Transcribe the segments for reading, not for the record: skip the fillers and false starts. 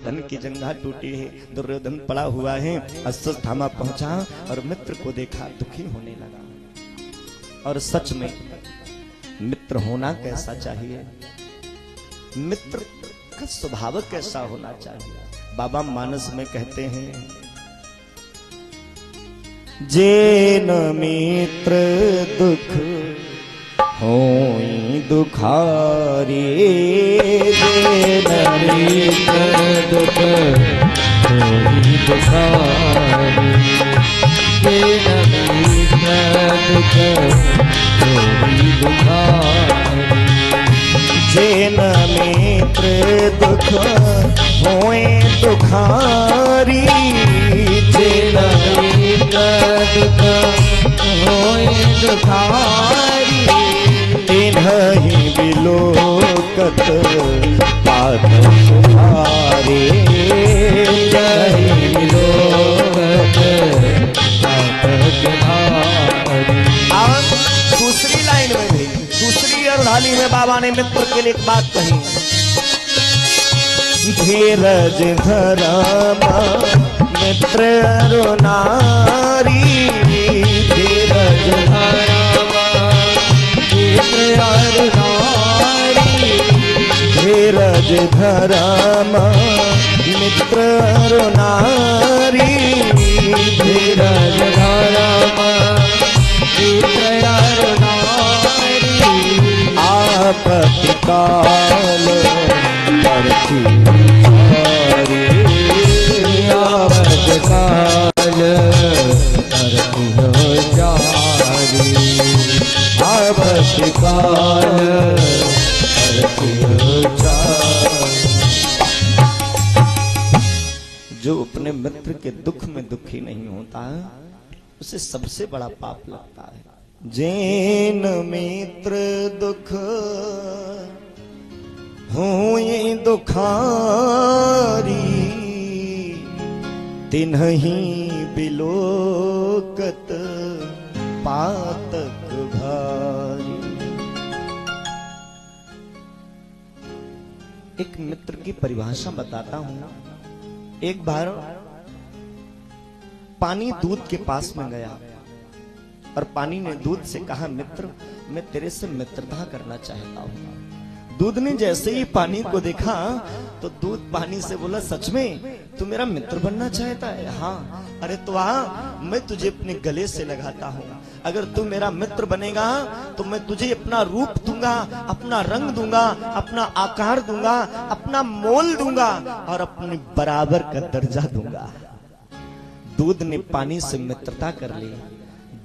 दुर्योधन की जंघा टूटी है, दुर्योधन पड़ा हुआ है। अश्वत्थामा पहुंचा और मित्र को देखा, दुखी होने लगा। और सच में मित्र होना कैसा चाहिए, मित्र का स्वभाव कैसा होना चाहिए। बाबा मानस में कहते हैं, जेन मित्र दुख होई दुखारी, जेन मित्र दुख होई दुखारी, जेन मित्र दुख होई दुखारी, जेन मित्र दुख होए दुखारी, जेन मित्र दुख होए दुखारी, तिन्हि बिलोकत पातक भारी, तिन्हि बिलोकत पातक भारी। और दूसरी लाइन में भी, दूसरी अर्धाली में बाबा ने मित्र के लिए एक बात कही, धीरज धरमा मित्र नारी, धीरज धरमा मित्र नारी, धीरज धरमा मित्र नारी, धीरज धरमा मित्र नारी, आपत्ति काल परखी चारी, आपत्ति काल परखी चारी, आपत्ति काल परखी चारी। जो अपने मित्र के दुख में दुखी नहीं होता उसे सबसे बड़ा पाप लगता है। जेन मित्र दुख होए दुखारी, तिन्हि बिलोकत पातक भारी। एक मित्र की परिभाषा बताता हूं। एक बार पानी दूध के पास में गया और पानी ने दूध से कहा, मित्र मैं तेरे से मित्रता करना चाहता हूं। दूध ने जैसे ही पानी को देखा तो दूध पानी से बोला, सच में तू मेरा मित्र बनना चाहता है? हाँ। अरे तो आ, मैं तुझे अपने गले से लगाता हूँ। अगर तू मेरा मित्र बनेगा तो मैं तुझे अपना रूप दूंगा, अपना रंग दूंगा, अपना आकार दूंगा, अपना मोल दूंगा और अपने बराबर का दर्जा दूंगा। दूध ने पानी से मित्रता कर ली।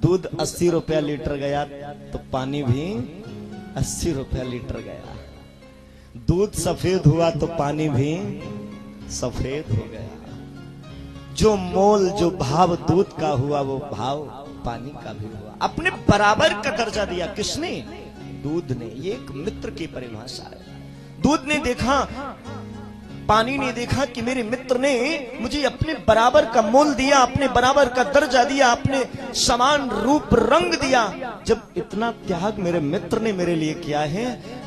दूध 80 रुपया लीटर गया तो पानी भी 80 रुपया लीटर गया। दूध सफेद हुआ तो पानी भी सफेद हो गया। जो मोल, जो भाव दूध का हुआ वो भाव पानी का भी हुआ। अपने बराबर का दर्जा दिया। किसने? दूध ने। ये एक मित्र की परिभाषा है। दूध ने देखा, पानी ने देखा कि मेरे मित्र ने मुझे अपने बराबर का मोल दिया, अपने बराबर का दर्जा दिया, अपने समान रूप रंग दिया। जब इतना त्याग मेरे मित्र ने मेरे लिए किया है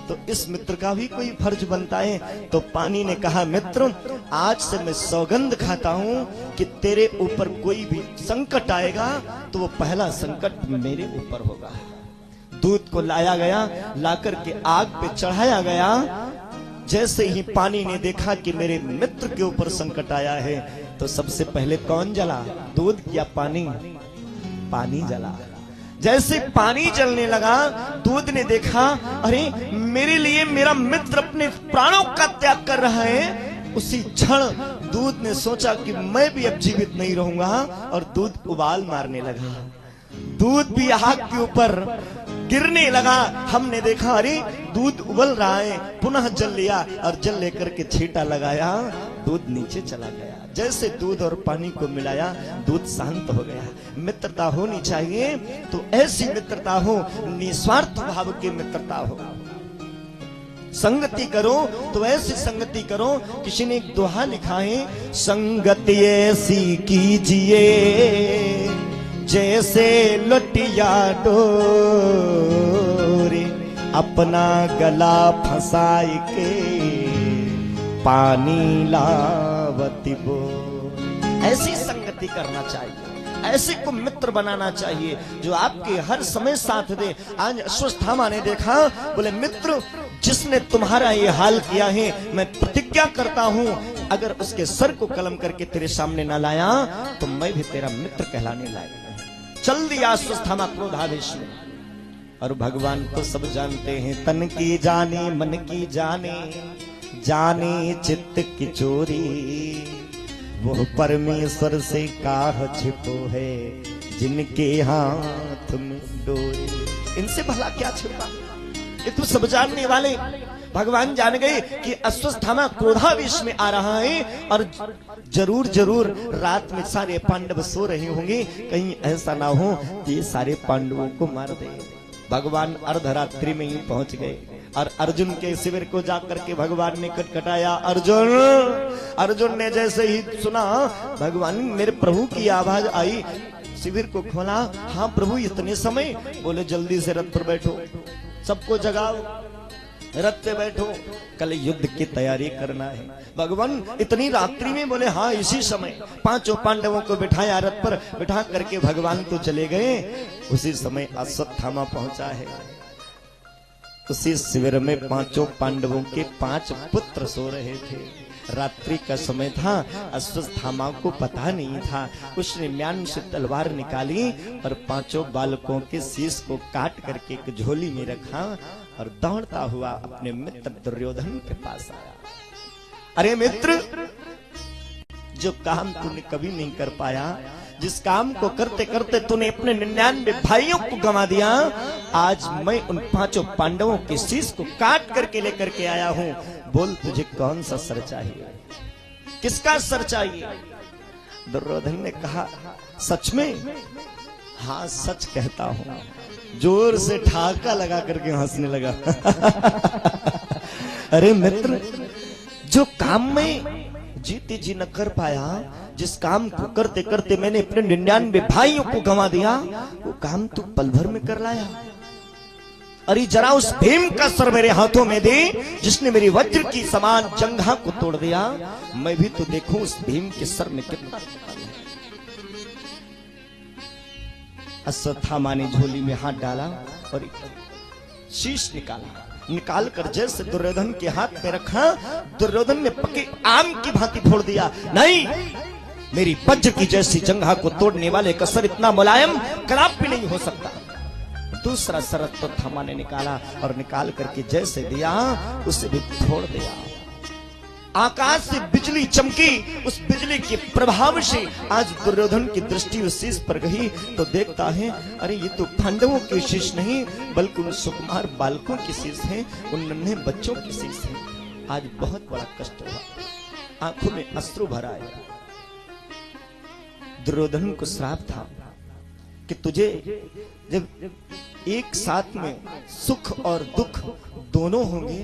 तो इस मित्र का भी कोई फर्ज बनता है। तो पानी ने कहा, मित्र आज से मैं सौगंध खाता हूं कि तेरे ऊपर कोई भी संकट आएगा तो वो पहला संकट मेरे ऊपर होगा। दूध को लाया गया, लाकर के आग पे चढ़ाया गया। जैसे ही पानी ने देखा कि मेरे मित्र के ऊपर संकट आया है तो सबसे पहले कौन जला? दूध या पानी? पानी जला। जैसे पानी जलने लगा, दूध ने देखा, अरे मेरे लिए मेरा मित्र अपने प्राणों का त्याग कर रहा है। उसी क्षण दूध ने सोचा कि मैं भी अब जीवित नहीं रहूंगा और दूध उबाल मारने लगा। दूध भी आग के ऊपर गिरने लगा। हमने देखा, अरे दूध उबल रहा है। पुनः जल लिया और जल लेकर के छींटा लगाया, दूध नीचे चला गया। जैसे दूध और पानी को मिलाया, दूध शांत हो गया। मित्रता होनी चाहिए तो ऐसी मित्रता हो, निस्वार्थ भाव की मित्रता हो। संगति करो तो ऐसी संगति करो। किसी ने एक दोहा लिखा है, संगति ऐसी कीजिए जैसे लुटिया डोरे, अपना गला फंसाए के पानी लाव मति बोल। ऐसी संगति करना चाहिए, ऐसे को मित्र बनाना चाहिए जो आपके हर समय साथ दे। आज अश्वत्थामा ने देखा, बोले मित्र जिसने तुम्हारा ये हाल किया है, मैं प्रतिज्ञा करता हूं अगर उसके सर को कलम करके तेरे सामने ना लाया तो मैं भी तेरा मित्र कहलाने लायक नहीं। चल दिया अश्वत्थामा क्रोधावेश में। और भगवान तो सब जानते हैं, तन की जाने मन की जाने, जाने चित्त की चोरी, वो परमेश्वर से काह छिपो है जिनके हाथ में डोरी। इनसे भला क्या छिपा, ये तो सब जानने वाले। भगवान जान गए कि अश्वत्थामा क्रोधावेश में आ रहा है और जरूर जरूर रात में सारे पांडव सो रहे होंगे, कहीं ऐसा ना हो कि ये सारे पांडवों को मार दे। भगवान अर्धरात्रि में ही पहुंच गए और अर्जुन के शिविर को जाकर के भगवान ने कटकटाया। अर्जुन ने जैसे ही सुना भगवान मेरे प्रभु की आवाज आई, शिविर को खोला। हाँ प्रभु इतने समय? बोले जल्दी से रथ पर बैठो, सबको जगाओ, रथ पे बैठो, कल युद्ध की तैयारी करना है। भगवान इतनी रात्रि में? बोले हाँ इसी समय। पांचों पांडवों को बिठाया रथ पर, बिठा करके भगवान तो चले गए। उसी समय अश्वत्थामा पहुंचा है। उसी शिविर में पांचों पांडवों के 5 पुत्र सो रहे थे। रात्रि का समय था, अश्वत्थामा को पता नहीं था। उसने म्यान से तलवार निकाली और 5 बालकों के शीश को काट करके एक झोली में रखा और दौड़ता हुआ अपने मित्र दुर्योधन के पास आया। अरे मित्र, जो काम तूने कभी नहीं कर पाया, जिस काम को करते करते तूने अपने 99 भाइयों को गंवा दिया, आज मैं उन 5 पांडवों के शीश को काट करके लेकर के आया हूं। बोल तुझे कौन सा सर चाहिए, किसका सर चाहिए? दुर्योधन ने कहा सच में? हाँ सच कहता हूं। जोर से ठाका लगा करके हंसने लगा। अरे मित्र, जो काम में जीते जी न कर पाया, जिस काम को करते करते मैंने अपने 99 भाइयों को गंवा दिया, वो काम तू पल भर में कर लाया। अरे जरा उस भीम का सर मेरे हाथों में दे, जिसने मेरी वज्र की समान जंघा को तोड़ दिया। मैं भी तो देखूं उस भीम के सर में कितना। अश्वत्थामा ने झोली में हाथ डाला और शीश निकाला। निकाल कर जैसे दुर्योधन के हाथ में रखा, दुर्योधन ने पके आम की भांति फोड़ दिया। नहीं, मेरी वज्र की जैसी जंघा को तोड़ने वाले का सर इतना मुलायम कदापि नहीं हो सकता। दूसरा सर अश्वत्थामा ने निकाला और निकाल करके जैसे दिया उसे भी फोड़ दिया। आकाश से बिजली चमकी, उस बिजली के प्रभाव से आज दुर्योधन की दृष्टि उस शीश पर गई तो देखता है अरे ये तो पांडवों के शीश नहीं बल्कि उन सुकुमार बालकों की शीश है, उन नन्हे बच्चों की शीश है। आज बहुत बड़ा कष्ट हुआ, आंखों में अश्रु भरा आया। दुर्योधन को श्राप था कि तुझे जब एक साथ में सुख और दुख दोनों होंगे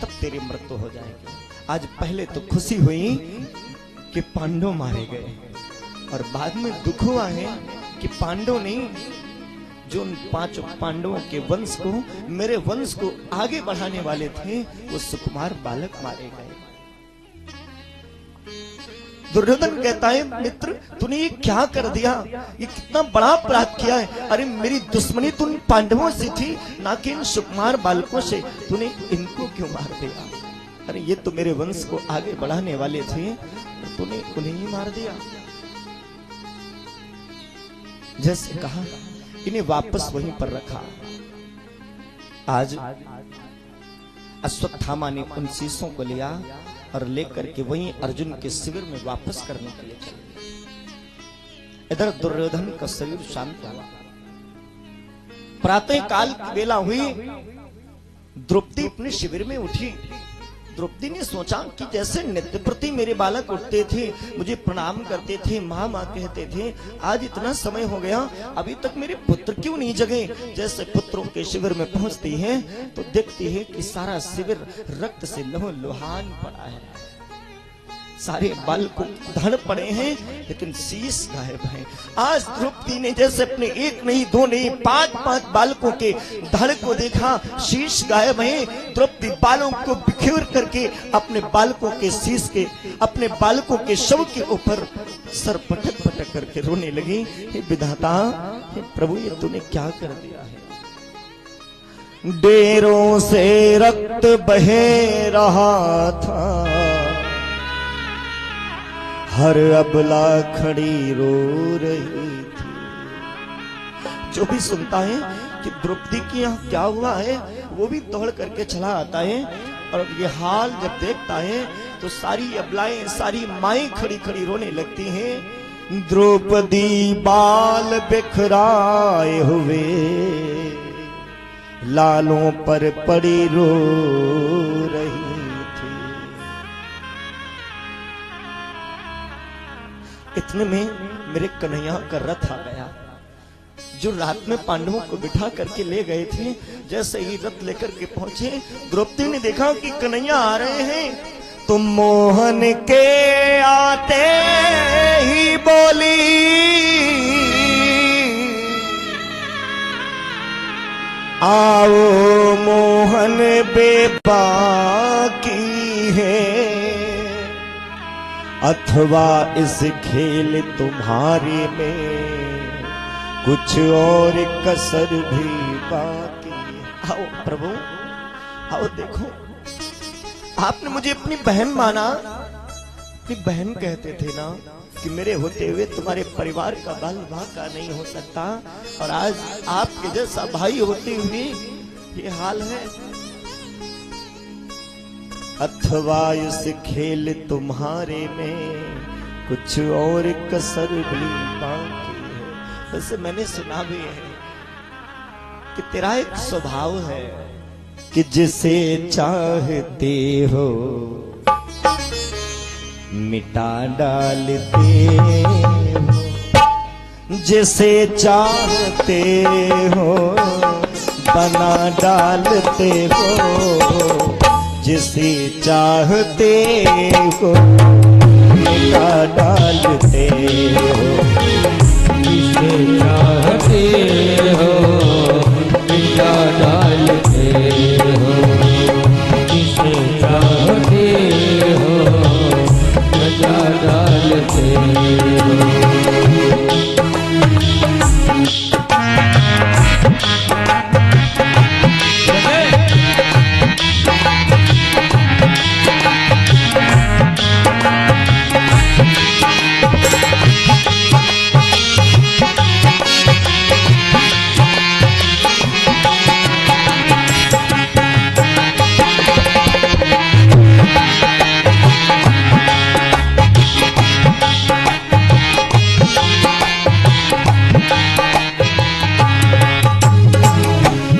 तब तेरी मृत्यु हो जाएगी। आज पहले तो खुशी हुई कि पांडव मारे गए और बाद में दुख हुआ है कि पांडव नहीं, जो उन 5 पांडवों के वंश को, मेरे वंश को आगे बढ़ाने वाले थे, वो सुकुमार बालक मारे गए। दुर्योधन कहता है मित्र तूने ये क्या कर दिया, ये कितना बड़ा अपराध किया है। अरे मेरी दुश्मनी तुम पांडवों से थी ना कि इन सुकुमार बालकों से, तूने इनको क्यों मार दिया? अरे ये तो मेरे वंश को आगे बढ़ाने वाले थे, तूने उन्हें ही मार दिया। जैसे कहा इन्हें वापस वहीं पर रखा। आज अश्वत्थामा ने उन शीशों को लिया और लेकर के वहीं अर्जुन के शिविर में वापस करने के लिए चले। इधर दुर्योधन का शरीर शांत हुआ। प्रातः काल की बेला हुई, द्रौपदी अपने शिविर में उठी। द्रौपदी ने सोचा कि जैसे नित्य प्रति मेरे बालक उठते थे, मुझे प्रणाम करते थे, माँ माँ कहते थे, आज इतना समय हो गया अभी तक मेरे पुत्र क्यों नहीं जगे। जैसे पुत्रों के शिविर में पहुंचती है तो देखती है कि सारा शिविर रक्त से लहू लुहान पड़ा है। सारे बाल को धड़ पड़े हैं लेकिन शीश गायब है। आज द्रौपदी ने जैसे अपने एक नहीं दो नहीं 5-5 बालकों के धड़ को देखा, शीश गायब है। द्रौपदी बालों को बिखेर करके अपने बालकों के शीश के, अपने बालकों के शव के ऊपर सर पटक पटक करके रोने लगी। हे विधाता, हे प्रभु, ये तूने क्या कर दिया है? डेरों से रक्त बहे रहा था, हर अबला खड़ी रो रही थी। जो भी सुनता है कि द्रौपदी की यहाँ क्या हुआ है, वो भी दौड़ करके चला आता है और ये हाल जब देखता है तो सारी अबलाएं, सारी माएं खड़ी खड़ी रोने लगती हैं। द्रौपदी बाल बिखराए हुए लालों पर पड़ी रो रही थी। इतने में मेरे कन्हैया का रथ आ गया, जो रात में पांडवों को बिठा करके ले गए थे। जैसे ही रथ लेकर के पहुंचे, द्रौपदी ने देखा कि कन्हैया आ रहे हैं, तो मोहन के आते ही बोली, आओ मोहन बेबाकी है, अथवा इस खेल तुम्हारे में कुछ और कसर भी बाकी है। आओ प्रभु, आओ देखो, आपने मुझे अपनी बहन माना, अपनी बहन कहते थे ना कि मेरे होते हुए तुम्हारे परिवार का बाल वाका नहीं हो सकता, और आज आपके जैसा भाई होते हुए ये हाल है। अथवा इस खेल तुम्हारे में कुछ और कसर भी बाकी है। वैसे मैंने सुना भी है कि तेरा एक स्वभाव है कि जिसे चाहते हो मिटा डालते हो, जिसे चाहते हो बना डालते हो, जिसे चाहते हो मिटा डालते हो, जिसे चाहते हो मिटा डालते हो, जिसे चाहते हो मिटा डालते हो।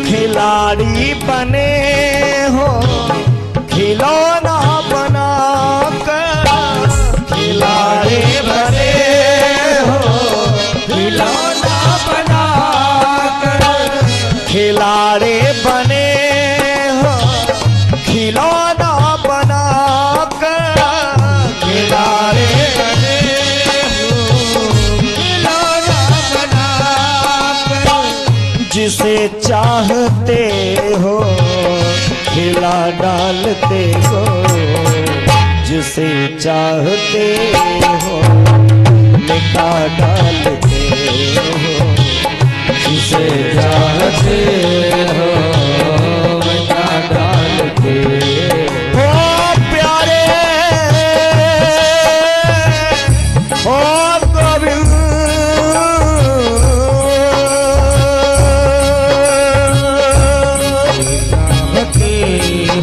खिलाड़ी बने हो खिलौना बना कर, खिलाड़ी बने हो खिलौना बना कर, खिलाड़ी बने हो खिलौना बना कर, खिलाड़ी बने हो खिलौना बना कर, जिसे चाहते हो खिला डालते हो, जिसे चाहते हो मिटा डालते हो, जिसे चाहते हो मिटा डालते हो। प्यारे ओ गोविंद,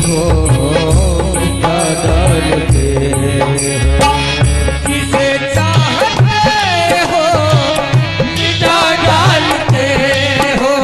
हो मिटा डालते हो, जिसे चाहते हो मिटा डालते हो।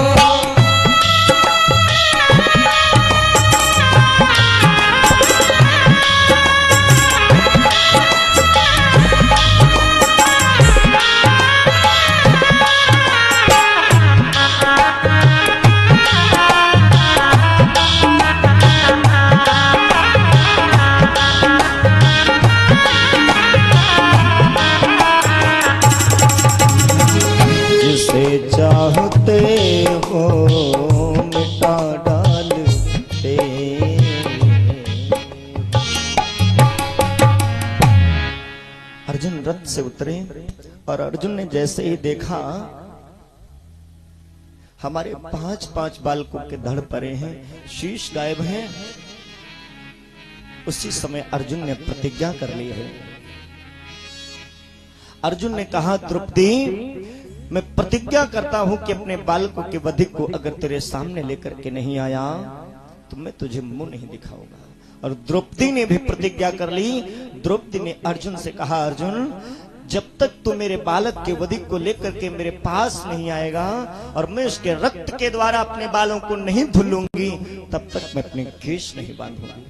अर्जुन रथ से उतरे और अर्जुन ने जैसे ही देखा हमारे 5-5 बालकों के धड़ पड़े हैं, शीश गायब हैं, उसी समय अर्जुन ने प्रतिज्ञा कर ली है। अर्जुन ने कहा, द्रौपदी मैं प्रतिज्ञा करता हूं कि अपने बालकों के वधिक को अगर तेरे सामने लेकर के नहीं आया तो मैं तुझे मुंह नहीं दिखाऊंगा। और द्रौपदी ने भी प्रतिज्ञा कर ली। द्रौपदी ने अर्जुन से कहा, अर्जुन जब तक तू मेरे बालक के वधिक को लेकर के मेरे पास नहीं आएगा और मैं उसके रक्त के द्वारा अपने बालों को नहीं धुलूंगी, तब तक मैं अपने केश नहीं बांधूंगी।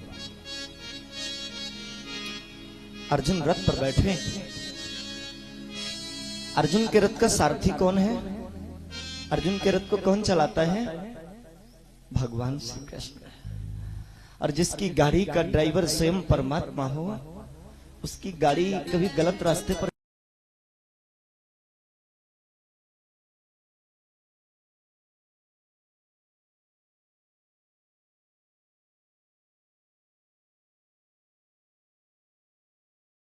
अर्जुन रथ पर बैठे। अर्जुन के रथ का सारथी कौन है? अर्जुन के रथ को कौन चलाता है? भगवान श्री कृष्ण। और जिसकी गाड़ी का ड्राइवर स्वयं परमात्मा हो, उसकी गाड़ी कभी गलत रास्ते पर